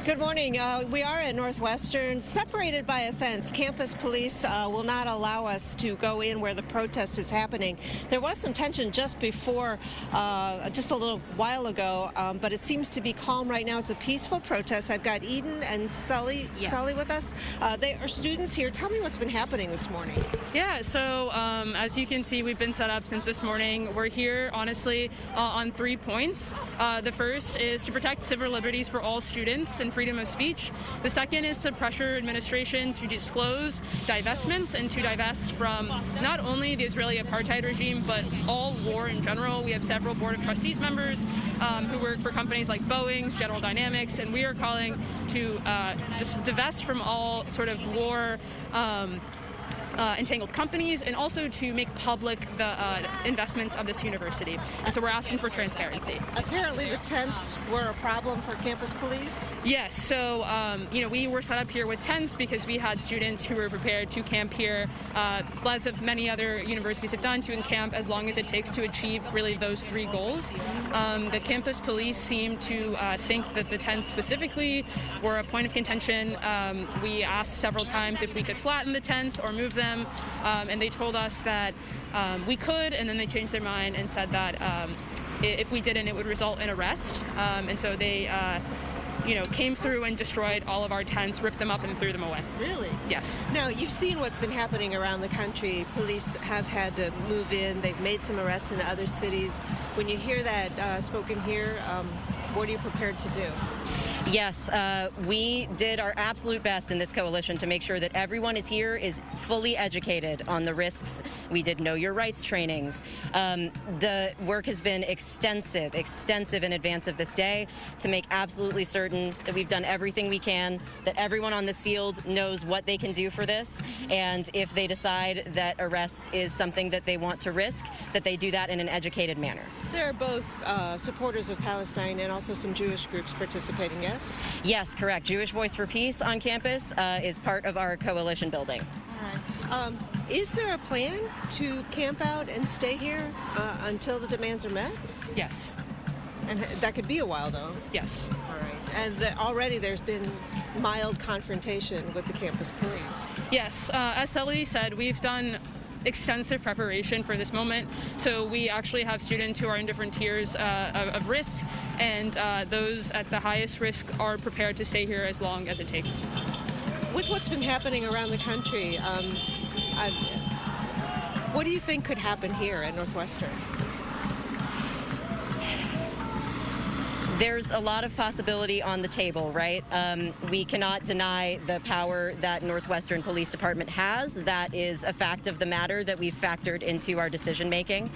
Good morning. We are at Northwestern, separated by a fence. Campus police will not allow us to go in where the protest is happening. There was some tension just before, just a little while ago, but it seems to be calm right now. It's a peaceful protest. I've got Eden and Sully with us. They are students here. Tell me what's been happening this morning. Yeah, so as you can see, we've been set up since this morning. We're here, honestly, on 3 points. The first is to protect civil liberties for all students and freedom of speech. The second is to pressure administration to disclose divestments and to divest from not only the Israeli apartheid regime, but all war in general. We have several Board of Trustees members who work for companies like Boeing, General Dynamics, and we are calling to just divest from all sort of war entangled companies, and also to make public the investments of this university. And so we're asking for transparency. Apparently the tents were a problem for campus police? Yes, so we were set up here with tents because we had students who were prepared to camp here, as of many other universities have done, to encamp as long as it takes to achieve really those 3 goals. The campus police seem to think that the tents specifically were a point of contention. We asked several times if we could flatten the tents or move them, and they told us that we could, and then they changed their mind and said that if we didn't, it would result in arrest. And so they came through and destroyed all of our tents, ripped them up, and threw them away. Really? Yes. Now, you've seen what's been happening around the country. Police have had to move in. They've made some arrests in other cities. When you hear that spoken here, what are you prepared to do? Yes, we did our absolute best in this coalition to make sure that everyone is fully educated on the risks. We did Know Your Rights trainings. The work has been extensive in advance of this day to make absolutely certain that we've done everything we can, that everyone on this field knows what they can do for this, and if they decide that arrest is something that they want to risk, that they do that in an educated manner. There are both supporters of Palestine and also some Jewish groups participating, yes? Yes, correct. Jewish Voice for Peace on campus is part of our coalition building. All right. Is there a plan to camp out and stay here until the demands are met? Yes. And that could be a while, though. Yes. All right. And already there's been mild confrontation with the campus police. Yes. As Sully said, we've done extensive preparation for this moment. So we actually have students who are in different tiers of risk, and those at the highest risk are prepared to stay here as long as it takes. With what's been happening around the country, what do you think could happen here at Northwestern? There's a lot of possibility on the table, right? We cannot deny the power that Northwestern Police Department has. That is a fact of the matter that we've factored into our decision making.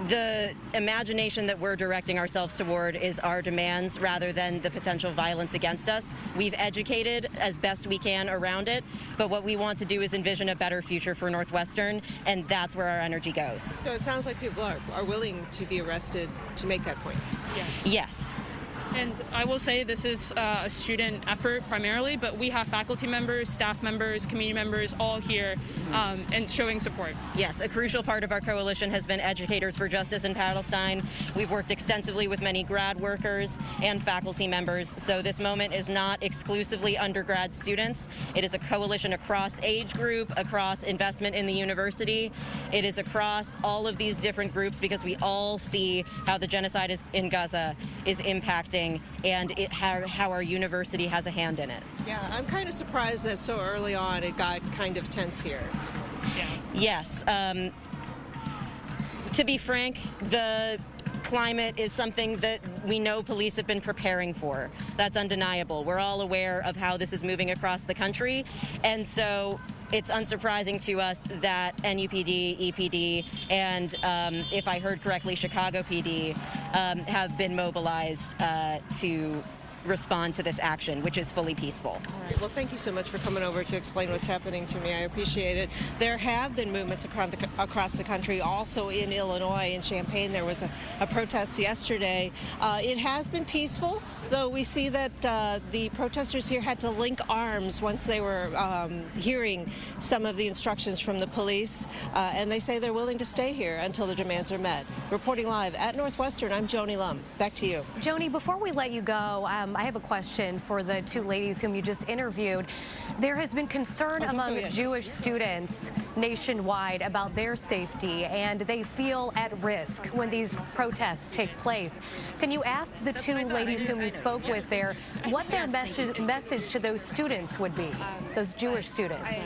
The imagination that we're directing ourselves toward is our demands rather than the potential violence against us. We've educated as best we can around it, but what we want to do is envision a better future for Northwestern, and that's where our energy goes. So it sounds like people are willing to be arrested to make that point. Yes. And I will say this is a student effort primarily, but we have faculty members, staff members, community members all here and showing support. Yes, a crucial part of our coalition has been Educators for Justice in Palestine. We've worked extensively with many grad workers and faculty members, so this moment is not exclusively undergrad students. It is a coalition across age group, across investment in the university. It is across all of these different groups because we all see how the genocide in Gaza is impacting and how our university has a hand in it. Yeah, I'm kind of surprised that so early on it got kind of tense here. Yeah. Yes. To be frank, the climate is something that we know police have been preparing for. That's undeniable. We're all aware of how this is moving across the country, and so it's unsurprising to us that NUPD, EPD, and if I heard correctly, Chicago PD have been mobilized to respond to this action, which is fully peaceful. All right. Well, thank you so much for coming over to explain what's happening to me. I appreciate it. There have been movements across the country, also in Illinois. In Champaign, there was a protest yesterday. It has been peaceful, though we see that the protesters here had to link arms once they were hearing some of the instructions from the police, and they say they're willing to stay here until the demands are met. Reporting live at Northwestern, I'm Joni Lum. Back to you. Joni, before we let you go, I have a question for the two ladies whom you just interviewed. There has been concern among Jewish students nationwide about their safety, and they feel at risk when these protests take place. Can you ask the two ladies whom you spoke with there what their message to those students would be, those Jewish students?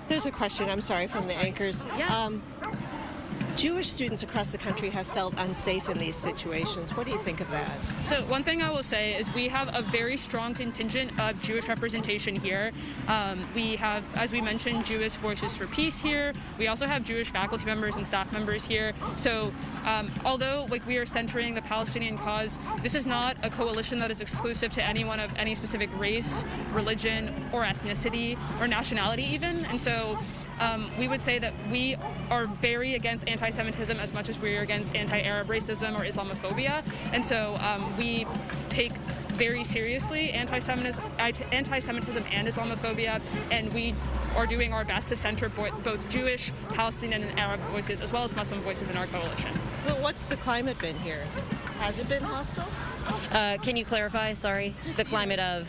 There's a question, I'm sorry, from the anchors. Jewish students across the country have felt unsafe in these situations. What do you think of that? So one thing I will say is we have a very strong contingent of Jewish representation here. We have, as we mentioned, Jewish Voices for Peace here. We also have Jewish faculty members and staff members here. So although we are centering the Palestinian cause, this is not a coalition that is exclusive to anyone of any specific race, religion, or ethnicity, or nationality even. And so we would say that we are very against anti-Semitism as much as we are against anti-Arab racism or Islamophobia. And so we take very seriously anti-Semitism and Islamophobia, and we are doing our best to center both Jewish, Palestinian, and Arab voices, as well as Muslim voices in our coalition. Well, what's the climate been here? Has it been hostile? Can you clarify, sorry, the climate of?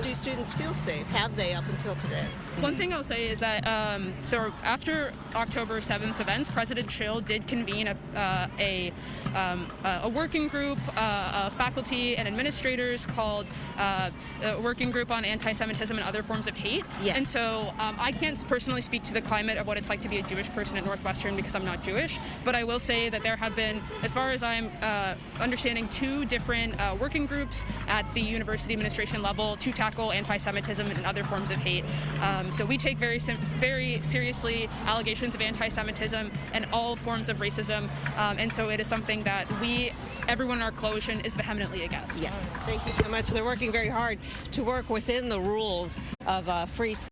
Do students feel safe? Have they up until today? One thing I'll say is that so after October 7th events, President Schill did convene a working group of faculty and administrators called a Working Group on Anti-Semitism and Other Forms of Hate. Yes. And so I can't personally speak to the climate of what it's like to be a Jewish person at Northwestern because I'm not Jewish, but I will say that there have been, as far as I'm understanding, 2 different working groups at the university administration level to tackle anti-Semitism and other forms of hate. So we take very seriously allegations of anti-Semitism and all forms of racism, and so it is something that everyone in our coalition is vehemently against. Yes. Thank you so much. They're working very hard to work within the rules of free speech.